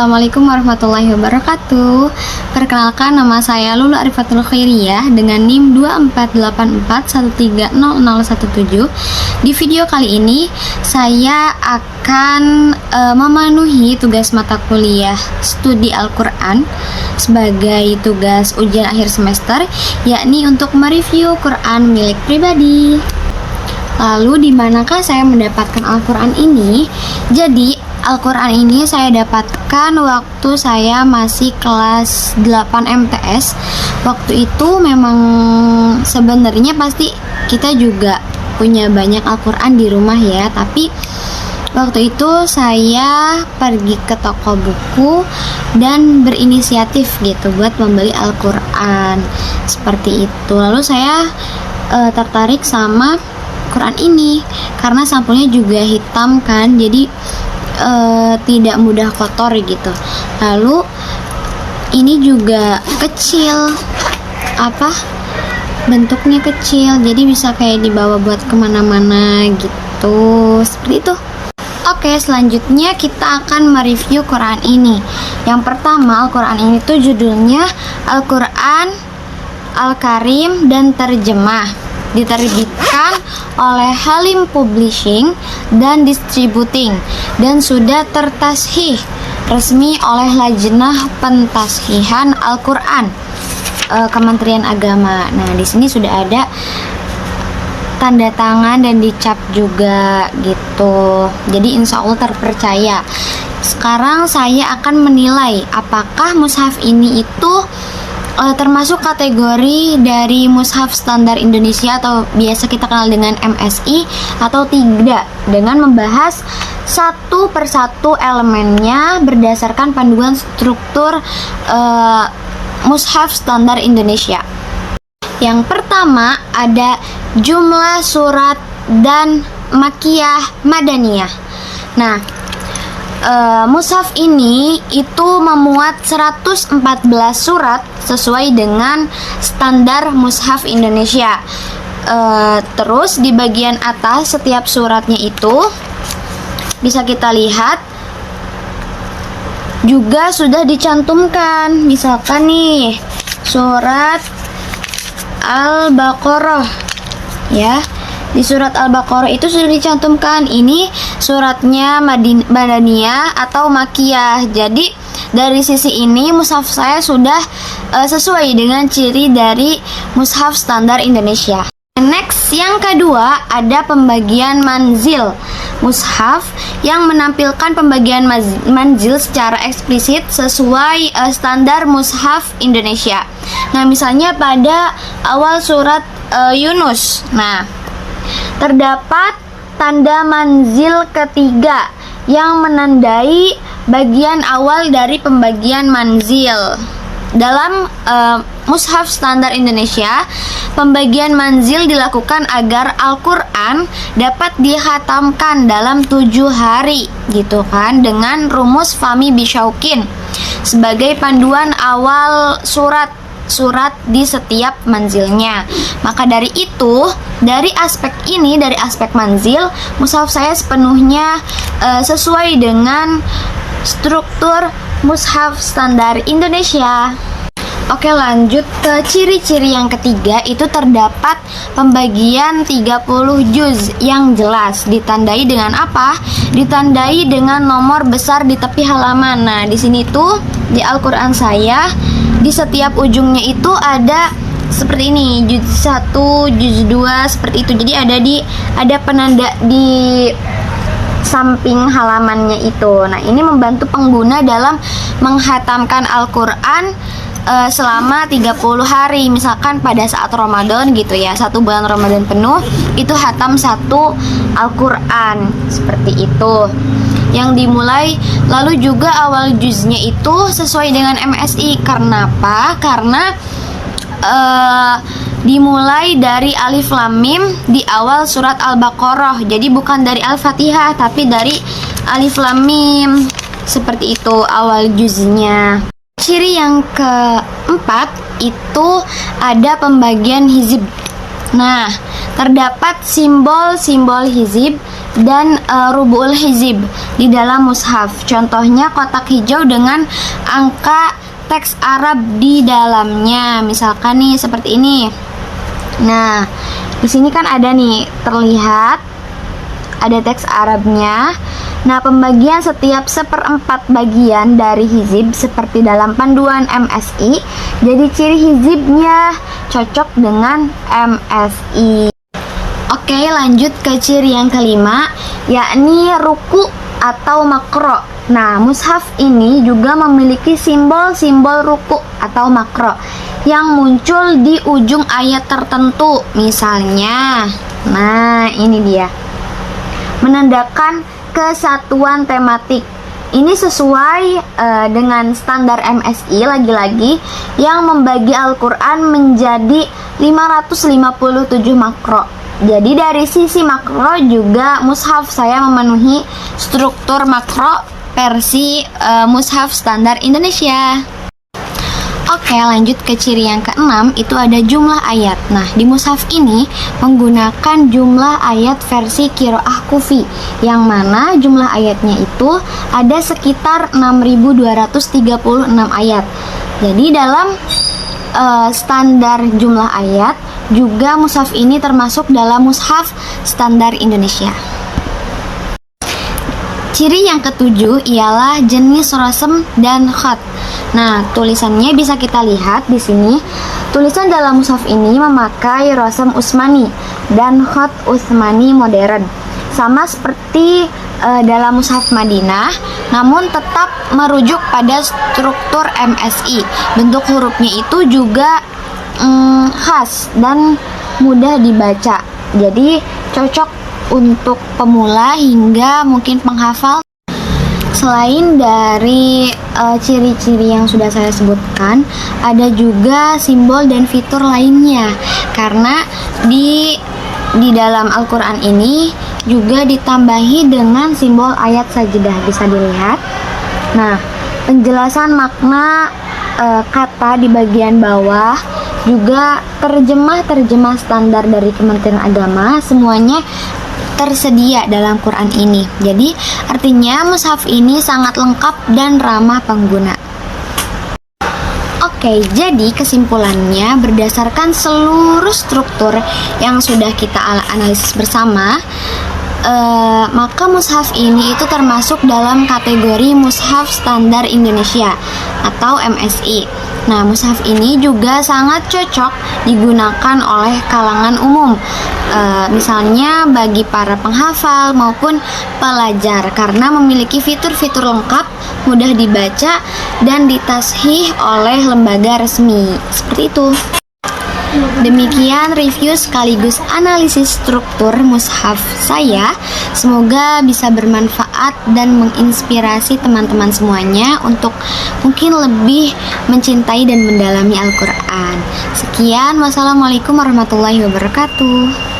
Assalamualaikum warahmatullahi wabarakatuh. Perkenalkan, nama saya Lulu Arifatul Khairiyah dengan NIM 2484130017. Di video kali ini saya akan memenuhi tugas mata kuliah studi Al-Quran sebagai tugas ujian akhir semester, yakni untuk mereview Quran milik pribadi. Lalu di manakah saya mendapatkan Al-Quran ini? Jadi Al-Quran ini saya dapatkan waktu saya masih kelas 8 MTS. Waktu itu memang sebenarnya pasti kita juga punya banyak Al-Quran di rumah ya, tapi waktu itu saya pergi ke toko buku dan berinisiatif gitu buat membeli Al-Quran seperti itu. Lalu saya tertarik sama Quran ini karena sampulnya juga hitam kan, jadi tidak mudah kotor gitu. Lalu ini juga kecil, bentuknya kecil, jadi bisa kayak dibawa buat kemana-mana gitu, seperti itu. Oke, selanjutnya kita akan mereview Quran ini. Yang pertama, Al-Quran ini tuh judulnya Al-Quran Al-Karim dan Terjemah, diterbitkan oleh Halim Publishing dan Distributing, dan sudah tertashih resmi oleh Lajnah Pentashihan Al-Quran Kementerian Agama. Nah, di sini sudah ada tanda tangan dan dicap juga gitu. Jadi insya Allah terpercaya. Sekarang saya akan menilai apakah mushaf ini itu termasuk kategori dari mushaf standar Indonesia atau biasa kita kenal dengan MSI atau tidak, dengan membahas satu persatu elemennya berdasarkan panduan struktur mushaf standar Indonesia. Yang pertama ada jumlah surat dan makiyah madaniyah. Nah, mushaf ini itu memuat 114 surat sesuai dengan standar mushaf Indonesia. Terus di bagian atas setiap suratnya itu bisa kita lihat juga sudah dicantumkan. Misalkan nih surat Al-Baqarah ya. Di surat Al-Baqarah itu sudah dicantumkan ini suratnya Madaniyah atau Makiyah. Jadi dari sisi ini mushaf saya sudah sesuai dengan ciri dari mushaf standar Indonesia. Next, yang kedua ada pembagian manzil. Mushaf yang menampilkan pembagian manzil secara eksplisit sesuai standar mushaf Indonesia. Nah, misalnya pada awal surat Yunus. Nah, terdapat tanda manzil ketiga yang menandai bagian awal dari pembagian manzil. Dalam mushaf standar Indonesia, pembagian manzil dilakukan agar Al-Quran dapat dikhatamkan dalam 7 hari gitu kan, dengan rumus Fahmi Bisyauqin sebagai panduan awal surat di setiap manzilnya. Maka dari itu, dari aspek ini, dari aspek manzil, mushaf saya sepenuhnya sesuai dengan struktur mushaf standar Indonesia. Oke, lanjut ke ciri-ciri yang ketiga. Itu terdapat pembagian 30 juz yang jelas. Ditandai dengan apa? Ditandai dengan nomor besar di tepi halaman. Nah, di sini tuh di Al-Quran saya di setiap ujungnya itu ada seperti ini, juz 1, juz 2, seperti itu. Jadi ada penanda di samping halamannya itu. Nah, ini membantu pengguna dalam menghatamkan Al-Quran selama 30 hari. Misalkan pada saat Ramadan gitu ya, 1 bulan Ramadan penuh itu hatam 1 Al-Quran, seperti itu yang dimulai. Lalu juga awal juznya itu sesuai dengan MSI. Karena apa? Karena dimulai dari Alif Lam Mim di awal surat Al-Baqarah. Jadi bukan dari Al-Fatihah tapi dari Alif Lam Mim, seperti itu awal juznya. Ciri yang keempat itu ada pembagian hizib. Nah, terdapat simbol-simbol hizib dan rubu'ul hizib di dalam mushaf. Contohnya kotak hijau dengan angka teks Arab di dalamnya. Misalkan nih seperti ini. Nah, di sini kan ada nih terlihat ada teks Arabnya. Nah, pembagian setiap seperempat bagian dari hizib seperti dalam panduan MSI. Jadi ciri hizibnya cocok dengan MSI. Oke, lanjut ke ciri yang kelima, yakni ruku atau makro. Nah, mushaf ini juga memiliki simbol-simbol ruku atau makro yang muncul di ujung ayat tertentu. Misalnya, nah ini dia, menandakan kesatuan tematik. Ini sesuai dengan standar MSI lagi-lagi yang membagi Al-Quran menjadi 557 makro. Jadi dari sisi makro juga mushaf saya memenuhi struktur makro versi mushaf standar Indonesia. Oke, lanjut ke ciri yang keenam, itu ada jumlah ayat. Nah, di mushaf ini menggunakan jumlah ayat versi Qiraah Kufi, yang mana jumlah ayatnya itu ada sekitar 6.236 ayat. Jadi dalam standar jumlah ayat juga mushaf ini termasuk dalam mushaf standar Indonesia. Ciri yang ketujuh ialah jenis rasem dan khat. Nah, tulisannya bisa kita lihat di sini. Tulisan dalam mushaf ini memakai rasem Utsmani dan khat Utsmani modern. Sama seperti dalam mushaf Madinah, namun tetap merujuk pada struktur MSI. Bentuk hurufnya itu juga khas dan mudah dibaca. Jadi cocok untuk pemula hingga mungkin penghafal. Selain dari ciri-ciri yang sudah saya sebutkan, ada juga simbol dan fitur lainnya. Karena di dalam Al-Quran ini juga ditambahi dengan simbol ayat sajidah, bisa dilihat. Nah, penjelasan makna kata di bagian bawah, juga terjemah standar dari Kementerian Agama, semuanya tersedia dalam Quran ini. Jadi artinya mushaf ini sangat lengkap dan ramah pengguna. Oke, jadi kesimpulannya berdasarkan seluruh struktur yang sudah kita analisis bersama, maka mushaf ini itu termasuk dalam kategori mushaf standar Indonesia atau MSI. Nah, mushaf ini juga sangat cocok digunakan oleh kalangan umum, misalnya bagi para penghafal maupun pelajar, karena memiliki fitur-fitur lengkap, mudah dibaca dan ditashih oleh lembaga resmi. Seperti itu. Demikian review sekaligus analisis struktur mushaf saya. Semoga bisa bermanfaat dan menginspirasi teman-teman semuanya untuk mungkin lebih mencintai dan mendalami Al-Quran. Sekian, wassalamualaikum warahmatullahi wabarakatuh.